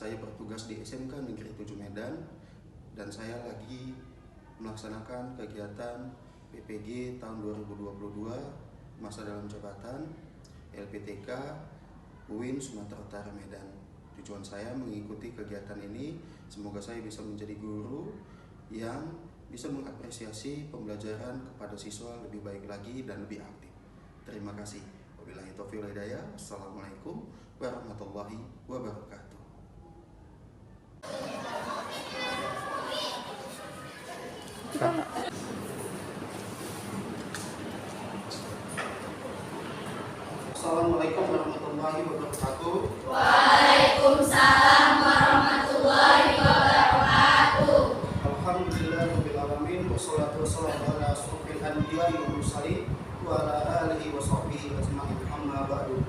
Saya bertugas di SMK Negeri 7 Medan dan saya lagi melaksanakan kegiatan PPG tahun 2022 masa dalam jabatan LPTK UIN Sumatera Utara Medan. Tujuan saya mengikuti kegiatan ini, semoga saya bisa menjadi guru yang bisa mengapresiasi pembelajaran kepada siswa lebih baik lagi dan lebih aktif. Terima kasih. Wabillahi taufiq wal hidayah. Assalamualaikum warahmatullahi wabarakatuh. Assalamualaikum warahmatullahi wabarakatuh. Waalaikumsalam warahmatullahi wabarakatuh. Alhamdulillahirabbil alamin wassalatu wassalamu ala asyrofil anbiya'i wal mursalin wa ala alihi wa sahbihi ajma'in. Amma ba'du.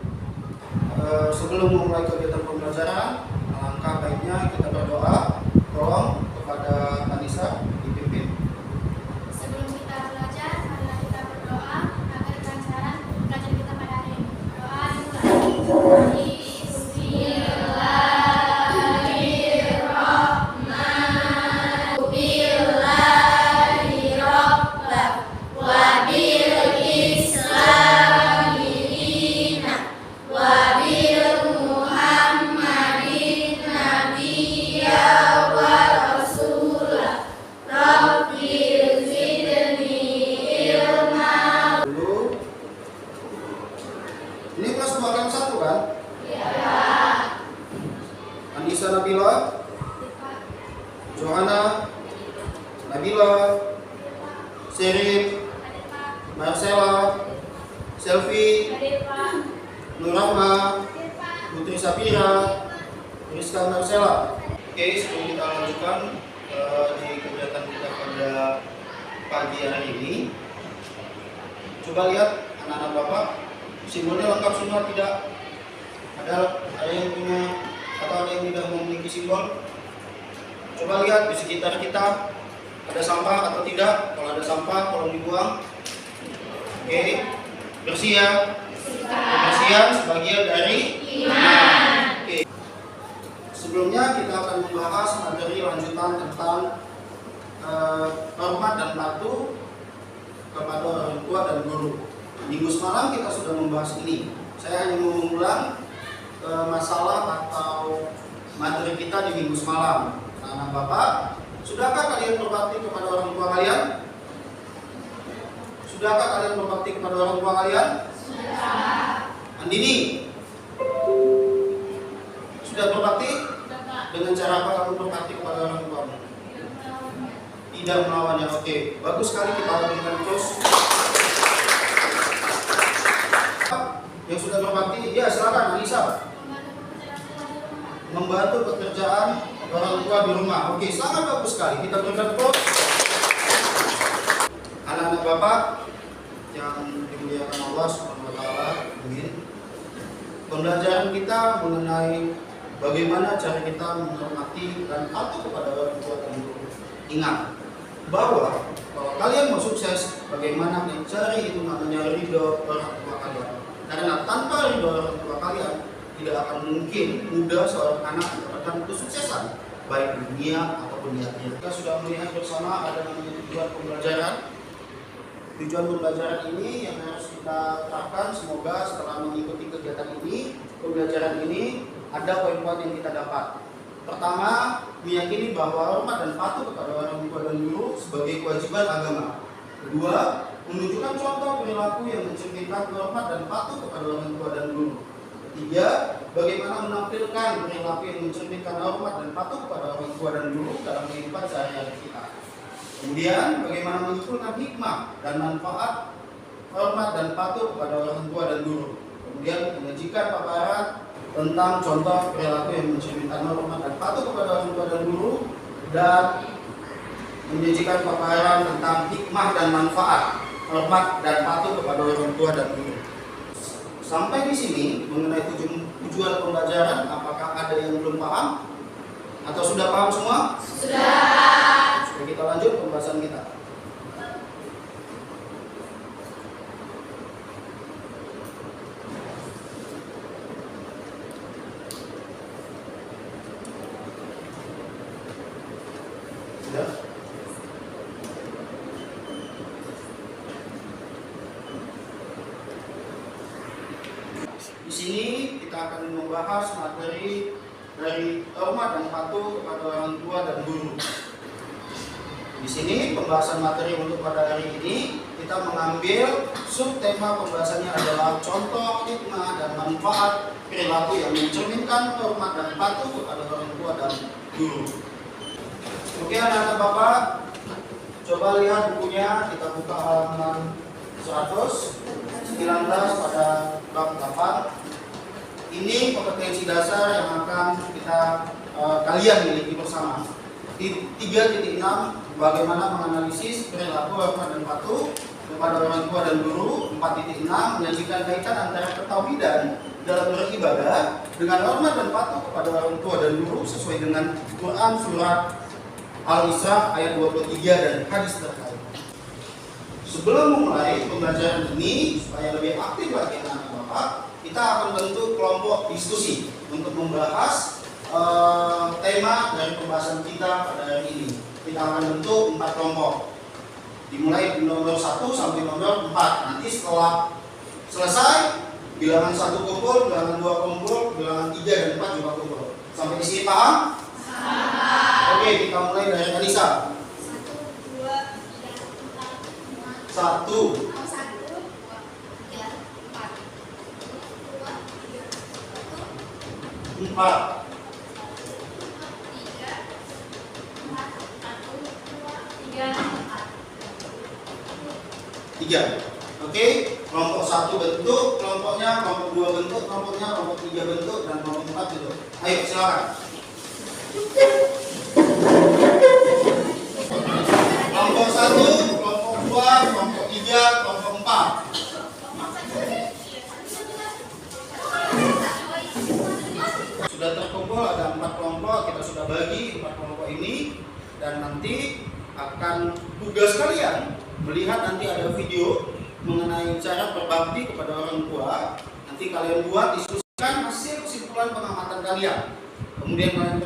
Sebelum memulai kegiatan pembelajaran, alangkah baiknya kita berdoa. Tolong kepada Anissa dipimpin. Sebelum kita belajar, marilah kita berdoa agar kelancaran belajar kita pada hari ini. Doa dimulai. Ini kelas 2 kan 1 kan? Iya. Anissa Nabila, Johanna, Nabila, Serif, Marcella, Selvi, Nurahma, Putri Sapira, Rizka Marcella. Oke, sebelum kita lanjutkan di kegiatan kita pada pagi hari ini, coba lihat anak-anak Bapak, simbolnya lengkap semua tidak? Ada yang punya atau ada yang tidak memiliki simbol? Coba lihat di sekitar kita ada sampah atau tidak. Kalau ada sampah tolong dibuang. Oke, bersih ya. Kebersihan sebagian dari iman. Oke. Sebelumnya kita akan membahas materi lanjutan tentang hormat dan patuh kepada orang tua dan guru. Minggu semalam kita sudah membahas ini. Saya hanya mau mengulang masalah atau materi kita di minggu semalam. Anak Bapak, sudahkah kalian berbakti kepada orang tua kalian? Sudahkah kalian berbakti kepada orang tua kalian? Sudah. Andini, sudah berbakti? Dengan cara apa kamu berbakti kepada orang tuamu? Tidak melawannya. Oke, bagus sekali, kita berikan terus. Yang sudah berbakti, ya silakan Anissa. Membantu pekerjaan orang tua di rumah. Oke, sangat bagus sekali. Kita berikan applause. Anak-anak Bapak yang dimuliakan Allah Subhanahu wa taala, amin. Pembelajaran kita mengenai bagaimana cara kita menghormati dan patuh kepada orang tua dan guru. Ingat bahwa kalau kalian mau sukses, bagaimana mencari itu namanya ridho orang tua kalian. Karena tanpa ridho orang tua kalian, tidak akan mungkin mudah seorang anak mendapatkan kesuksesan baik di dunia ataupun di akhirat. Kita sudah melihat bersama ada namanya tujuan pembelajaran. Tujuan pembelajaran ini yang harus kita terapkan, semoga setelah mengikuti kegiatan ini, pembelajaran ini, ada poin-poin yang kita dapat. Pertama, meyakini bahwa hormat dan patuh kepada orang tua dan guru sebagai kewajiban agama. Kedua, menunjukkan contoh perilaku yang mencerminkan hormat dan patuh kepada orang tua dan guru. Ketiga, bagaimana menampilkan perilaku yang mencerminkan hormat dan patuh kepada orang tua dan guru dalam kehidupan sehari-hari kita. Kemudian, bagaimana mengumpulkan hikmah dan manfaat hormat dan patuh kepada orang tua dan guru. Kemudian, menyajikan paparan tentang contoh perilaku yang mencerminkan hormat dan patuh kepada orang tua dan guru, dan menyajikan paparan tentang hikmah dan manfaat hormat dan patuh kepada orang tua dan guru. Sampai di sini mengenai tujuan pembelajaran, apakah ada yang belum paham atau sudah paham semua? Sudah. Sudah, kita lanjut pembahasan kita. Sudah? Di sini kita akan membahas materi dari hormat dan patuh kepada orang tua dan guru. Di sini pembahasan materi untuk pada hari ini kita mengambil subtema pembahasannya adalah contoh, hikmah, dan manfaat perilaku yang mencerminkan hormat dan patuh kepada orang tua dan guru. Oke anak-anak Bapak, coba lihat bukunya, kita buka halaman 119 pada bab 8. Ini kompetensi dasar yang akan kalian miliki bersama. 3.6 bagaimana menganalisis perilaku hormat dan patuh kepada orang tua dan guru. 4.6 menyajikan kaitan antara ketauhidan dalam beribadah dengan hormat dan patuh kepada orang tua dan guru sesuai dengan Quran surat Al-Isra ayat 23 dan hadis terkait. Sebelum memulai pembelajaran ini, supaya lebih aktif lagi anak-anak Bapak, kita akan bentuk kelompok diskusi untuk membahas tema dari pembahasan kita pada hari ini. Kita akan bentuk 4 kelompok, dimulai di nomor 1 sampai nomor 4. Nanti setelah selesai, bilangan 1 kumpul, bilangan 2 kumpul, bilangan 3 dan 4 juga kumpul. Sampai di sini paham? Oke, kita mulai dari Anissa. 1. 4. 3. Oke, kelompok 1 bentuk, kelompoknya, kelompok 2 bentuk, kelompoknya, kelompok 3 bentuk, dan kelompok 4 bentuk. Ayo, silakan. Kelompok 1, kelompok 2, kelompok 3, kelompok 4. Sudah terkumpul ada 4 kelompok, kita sudah bagi 4 kelompok ini, dan nanti akan tugas kalian melihat nanti ada video mengenai cara berbakti kepada orang tua. Nanti kalian buat, diskusikan hasil kesimpulan pengamatan kalian. Kemudian kalian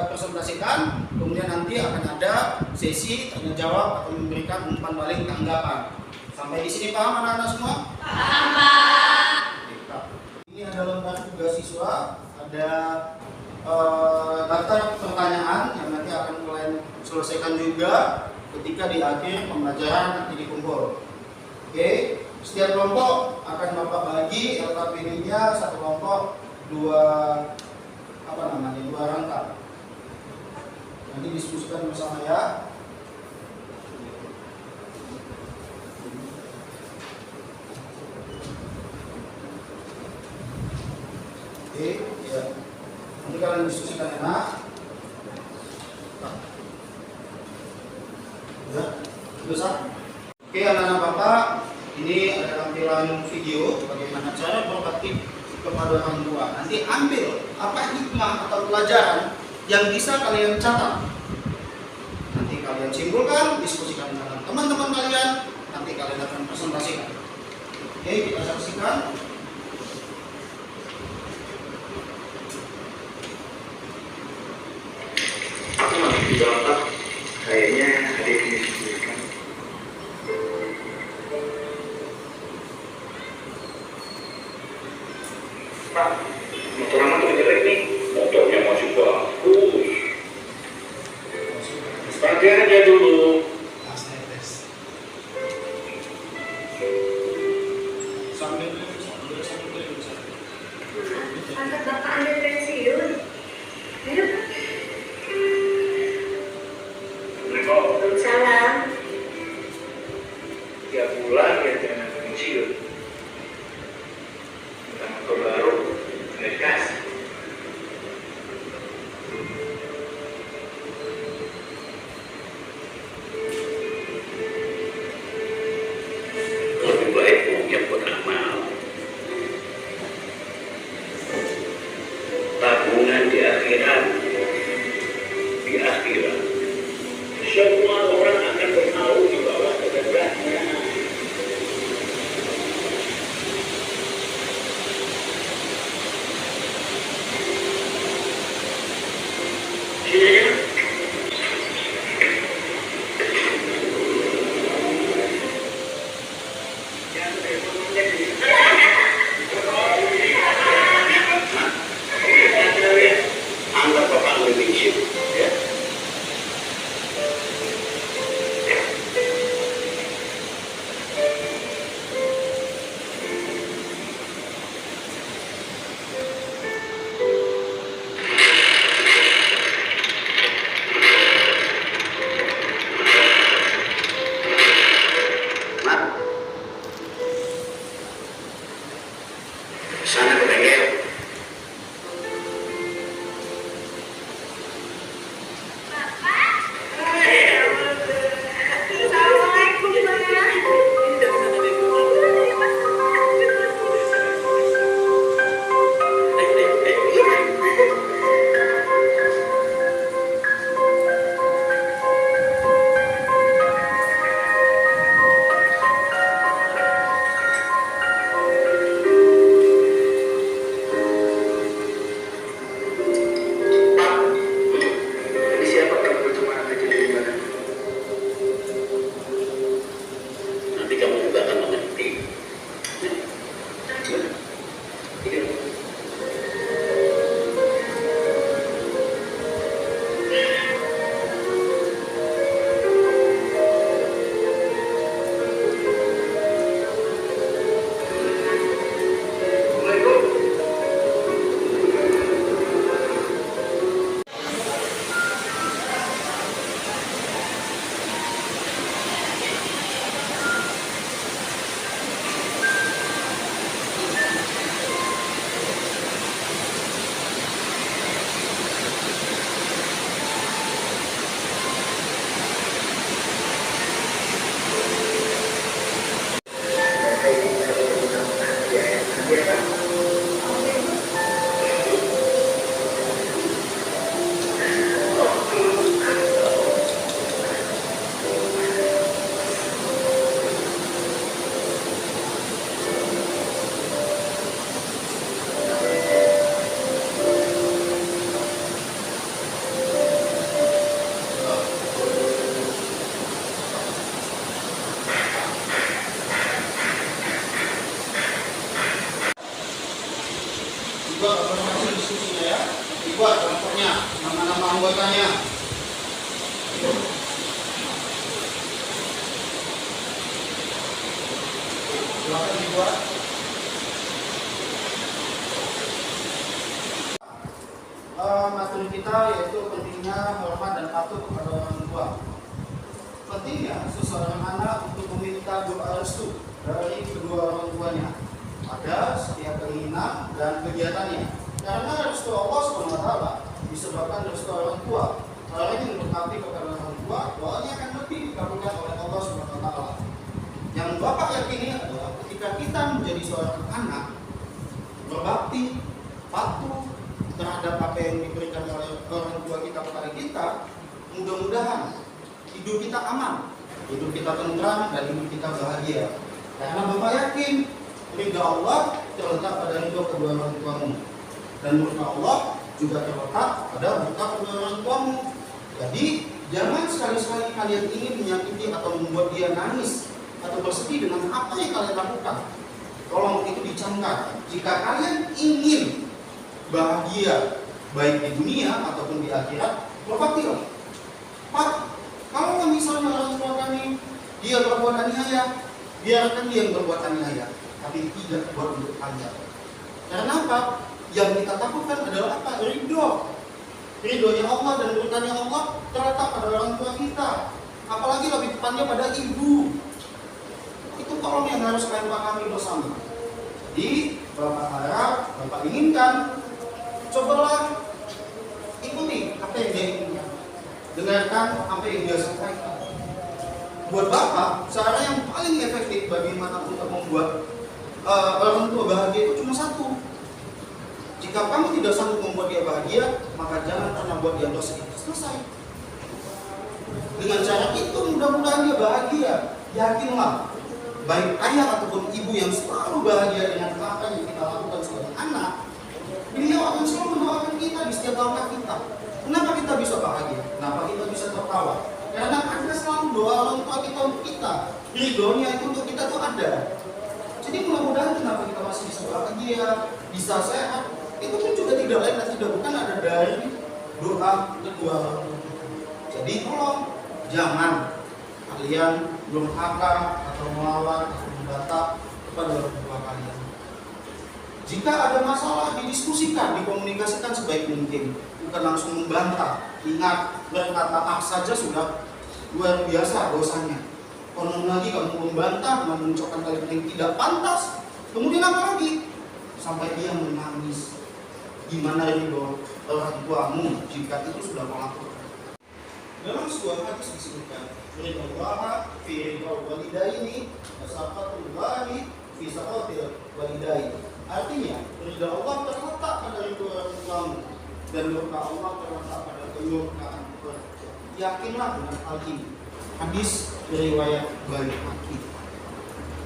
presentasikan. Kemudian nanti akan ada sesi tanya jawab atau memberikan umpan balik tanggapan. Sampai di sini paham anak-anak semua? Paham, Pak. Ini ada lembar tugas siswa, ada daftar pertanyaan yang nanti akan kalian selesaikan juga ketika di akhir pembelajaran nanti dikumpul. Oke, setiap kelompok akan Bapak bagi LKPD-nya satu kelompok dua rangka. Nanti diskusikan bersama ya. Oke, ya. Nanti kalian diskusikan enak. Udah? Oke anak-anak Bapak, ini ada tampilan video bagaimana cara berbakti kepada orang tua. Nanti ambil apa hikmah atau pelajaran yang bisa kalian catat. Nanti kalian simpulkan, diskusikan dengan teman-teman kalian, nanti kalian akan presentasikan. Oke, kita saksikan. Aku masih di otak, kayaknya ada yang disebutkan. Pak, motor amat tuh jelek nih. Motornya masih bagus. Pakai aja dulu. Angkat bapak ambil pensiun. Ayo. Waalaikumsalam. 3 bulan ya jangan pensiun. Kita motor baru, udah dikasih. Lebih baik punya buat amal. Tabungan di akhirat. Di akhirat. Semua orang akan bertahu di bawah kehendaknya. Iya. Dibuat informasi diskusinya ya. Dibuat contohnya nama-nama anggotanya. Silakan dibuat. Materi kita yaitu pentingnya hormat dan patuh kepada orang tua. Pentingnya seseorang anak untuk meminta doa restu dari kedua orang tuanya pada setiap keinginan dan kegiatannya. Karena restu Allah SWT disebabkan restu orang tua. Orang yang berbakti kepada orang tua, doanya akan lebih dikabulkan oleh Allah SWT. Yang Bapak yakini adalah ketika kita menjadi seorang anak berbakti, patuh terhadap apa yang diberikan oleh orang tua kita kepada kita, mudah-mudahan hidup kita aman, hidup kita tentram, dan hidup kita bahagia. Karena Bapak yakin ridha Allah terletak pada ridha kedua orang tuamu, dan murka Allah juga terletak pada murka kedua orang tuamu. Jadi jangan sekali-sekali kalian ingin menyakiti atau membuat dia nangis atau bersedih dengan apa yang kalian lakukan. Tolong itu dicamkan. Jika kalian ingin bahagia baik di dunia ataupun di akhirat, berbaktilah. Pak, kalau misalnya orang tua kami dia berbuat aniaya, biarkan dia yang berbuat aniaya, tapi tidak buat untuk kalian. Karena apa? Yang kita takutkan adalah apa? Ridhonya Allah dan murkanya Allah terletak pada orang tua kita. Apalagi lebih tepatnya pada ibu. Itu tolong yang harus kalian pahami bersama. Jadi Bapak harap, Bapak inginkan, cobalah ikuti apa yang dia inginkan, dengarkan apa yang dia sampaikan. Buat Bapak, cara yang paling efektif bagaimana untuk membuat orang tua bahagia itu cuma satu. Jika kamu tidak sanggup membuat dia bahagia, maka jangan pernah buat dia bersedih. Selesai. Dengan cara itu mudah-mudahan dia bahagia. Yakinlah, baik ayah ataupun ibu yang selalu bahagia dengan apa yang kita lakukan sebagai anak, beliau akan selalu mendoakan kita di setiap langkah kita. Kenapa kita bisa bahagia? Kenapa kita bisa tertawa? Karena ada selalu doa orang tua kita untuk kita. Ridhonya itu untuk kita tuh ada. Jadi mudah-mudahan kenapa kita masih bisa bahagia, bisa sehat, itu pun juga tidak lain dan tidak bukan ada dari doa kedua orang tua. Jadi tolong jangan kalian durhaka atau melawan atau membantah kepada orang tua kalian. Jika ada masalah didiskusikan, dikomunikasikan sebaik mungkin, bukan langsung membantah. Ingat, berkata ah saja sudah luar biasa dosanya. Konon lagi kamu membantah, mengucapkan kalimat yang tidak pantas. Kemudian apa lagi? Sampai dia menangis. Gimana ridho orang tuamu jika itu sudah melakukan? Dalam sebuah hadis disebutkan, ridho Allah fi ridho walidaini, wasaqatullahi fi saqatil walidaini. Artinya, ridho Allah terletak pada ridho orang tuamu, dan murka Allah terletak pada kemurkaan orang tua. Yakinlah dengan hal ini. Hadis riwayat Baihaqi.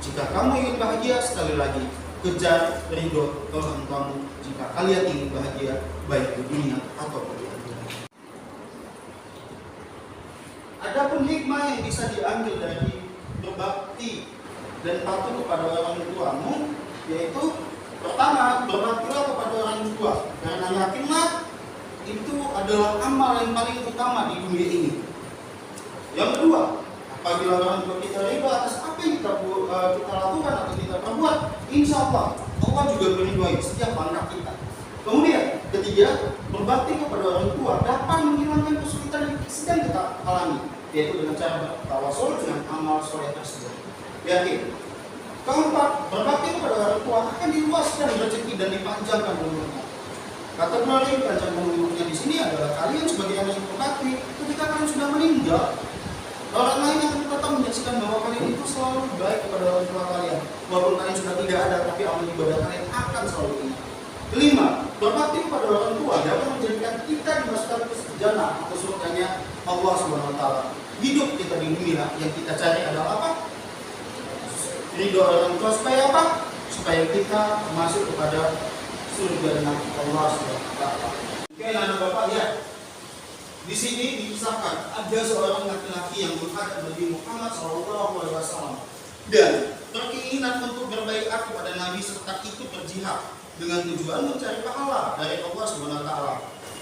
Jika kamu ingin bahagia, sekali lagi kejar ridho orang tuamu. Jika kalian ingin bahagia, baik di dunia ataupun di akhirat. Adapun hikmah yang bisa diambil dari berbakti dan patuh kepada orang tuamu, yaitu pertama, berbaktilah kepada orang tua, karena yakinlah itu adalah amal yang paling utama di dunia ini. Yang kedua, apabila orang tua kita ridho atas apa yang kita lakukan atau kita perbuat, insya Allah Allah juga meridhoi setiap langkah kita. Kemudian, ketiga, berbakti kepada orang tua dapat menghilangkan kesulitan yang sedang kita alami, yaitu dengan cara bertawasul dengan amal soleh tersebut. Yakin. Keempat, berbakti kepada orang tua akan diluaskan rezeki dan dipanjangkan umurnya. Kata Nabi, panjangkan umurnya di sini adalah kalian sebagai anak yang berbakti, ketika kalian sudah meninggal, orang lain akan tetap menyaksikan bahwa kalian itu selalu baik kepada orang tua kalian. Walaupun kalian sudah tidak ada, tapi amal ibadah kalian akan selalu ingat. Kelima, berbakti kepada orang tua dapat menjadikan kita dimasukkan ke jannah atau surganya Allah SWT. Hidup kita di dunia yang kita cari adalah apa? Ridho orang tua supaya apa? Supaya kita masuk kepada surga Allah SWT. Oke, anak bapak ya. Di sini dikisahkan ada seorang laki-laki yang menghadap Nabi Muhammad SAW dan berkeinginan untuk berbaiat kepada Nabi serta ikut berjihad dengan tujuan mencari pahala dari Allah Subhanahu wa taala.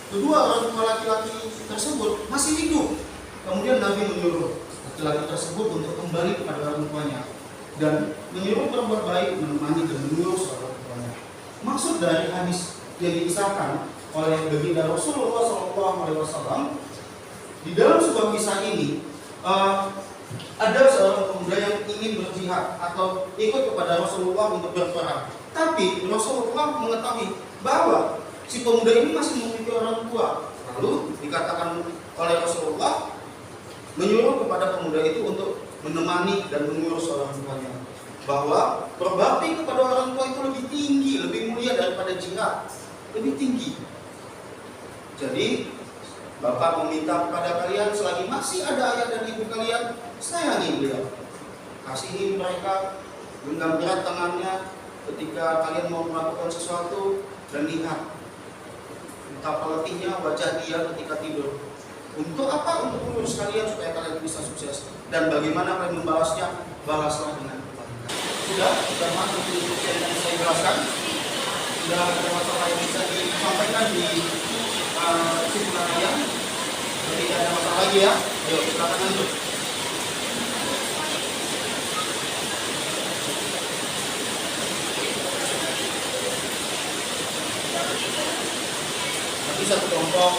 Kedua orang tua laki-laki tersebut masih hidup. Kemudian Nabi menyuruh laki-laki tersebut untuk kembali kepada orang tuanya dan menyuruh berbuat baik, menemani dan mengurus orang tuanya. Maksud dari hadis yang dikisahkan oleh baginda Rasulullah SAW, di dalam sebuah kisah ini ada seorang pemuda yang ingin berjihad atau ikut kepada Rasulullah untuk berperang. Tapi Rasulullah mengetahui bahwa si pemuda ini masih memiliki orang tua. Lalu dikatakan oleh Rasulullah menyuruh kepada pemuda itu untuk menemani dan mengurus orang tuanya. Bahwa berbakti kepada orang tua itu lebih tinggi, lebih mulia daripada jihad, lebih tinggi. Jadi Bapak meminta kepada kalian selagi masih ada ayah dan ibu kalian, sayangi beliau, kasihi mereka, genggam erat tangannya ketika kalian mau melakukan sesuatu, dan lihat betapa letihnya wajah dia ketika tidur. Untuk apa? Untuk mengurus kalian supaya kalian bisa sukses. Dan bagaimana kalian membalasnya? Balaslah dengan kebaikan. Sudah masuk di yang saya jelaskan. Sudah ada masalah yang bisa disampaikan di kesimpulannya. Jadi tidak ada masalah lagi ya. Ayo silakan lanjut. Tapi satu kelompok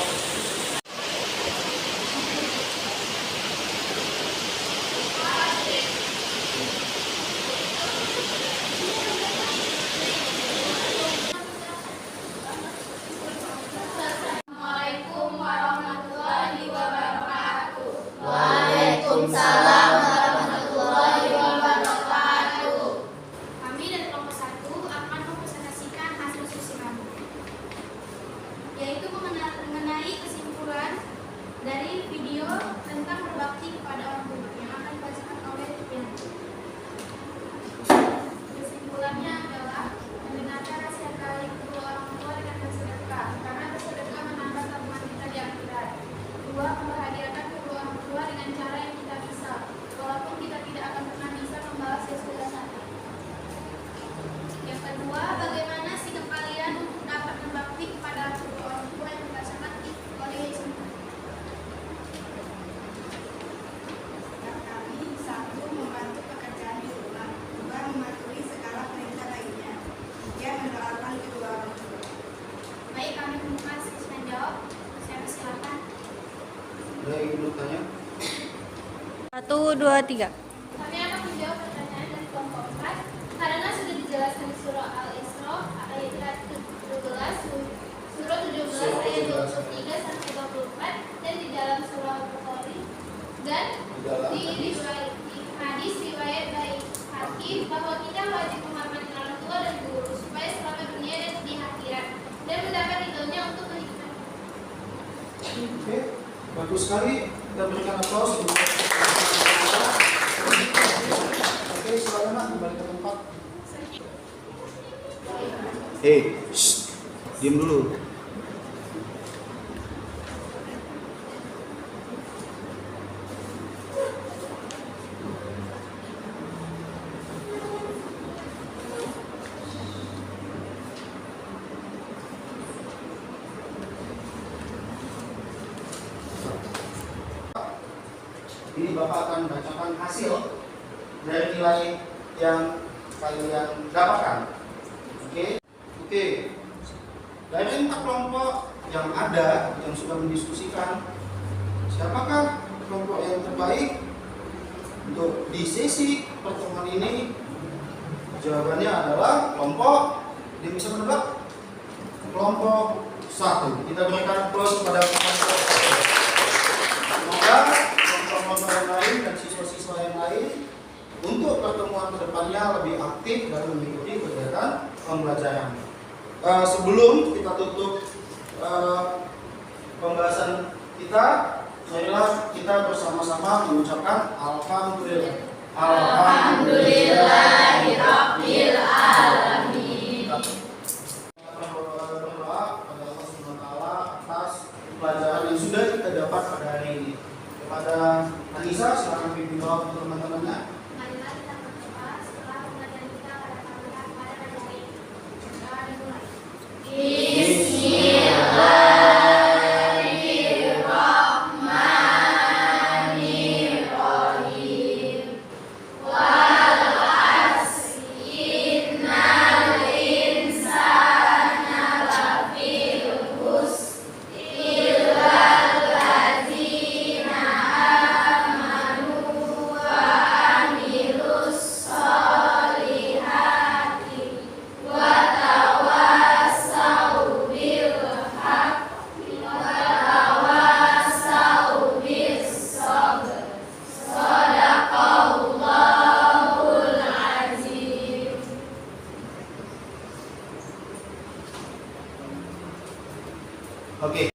Assalamualaikum warahmatullahi wabarakatuh. Waalaikumsalam warahmatullahi wabarakatuh. Kami dari kelompok 1 akan mempresentasikan hasil susunan, yaitu mengenai kesimpulan dari video tentang berbakti kepada orang tua yang akan dibacakan oleh Tian. Kesimpulannya adalah mendengarkan nasihat kali kedua orang tua dengan bersedekah, karena bersedekah menambah tabungan kita di akhirat. 2. Membahagiakan kedua orang tua dengan cara yang kita bisa, walaupun kita tidak akan pernah bisa membalas sesudah saat. Yang kedua, bagaimana sikap kalian untuk dapat berbakti kepada kedua orang tua yang dibacakan oleh Yesus? Kami 1. Membantu pekerjaan di rumah. 2. Mematuhi segala perintah lainnya. 3. Mendoakan kedua orang tua. Baik, kami membuka sesi menjawab. Saya silakan. ada yang ingin bertanya? 1, 2, 3. Kami akan menjawab pertanyaan dari kelompok 4 karena sudah dijelaskan di surah Al-Isra ayat 17, surah 17 ayat 23 sampai 24, dan di dalam surah Al-Bukhari dan di hadis riwayat dari Hakim bahwa kita wajib menghormati orang tua dan guru supaya selamat dunia dan di akhirat dan mendapat ridhonya untuk menikmati. Oke, bagus sekali. Kita berikan aplaus untuk Oke, silakan Nak, kembali ke tempat. Diam dulu. Ini Bapak akan bacakan hasil dari nilai yang kalian dapatkan. Oke. Dari 4 kelompok yang ada yang sudah mendiskusikan, siapakah kelompok yang terbaik untuk di sesi pertemuan ini? Jawabannya adalah kelompok, dia bisa menebak, kelompok 1. Kita berikan aplaus kepada kelompok 1. Semoga kelompok yang lain dan siswa-siswa yang lain untuk pertemuan kedepannya lebih aktif dan mengikuti kegiatan pembelajaran. Sebelum kita tutup pembahasan kita, marilah kita bersama-sama mengucapkan Alhamdulillah. Alhamdulillahirabbil alamin. Berdoa kepada Allah Subhanahu wa taala atas pelajaran yang sudah kita dapat pada hari ini. Kepada Anissa, silakan pimpin doa untuk teman-temannya. Marilah kita berdoa setelah pembelajaran kita pada hari ini. Doa dimulai. Oke.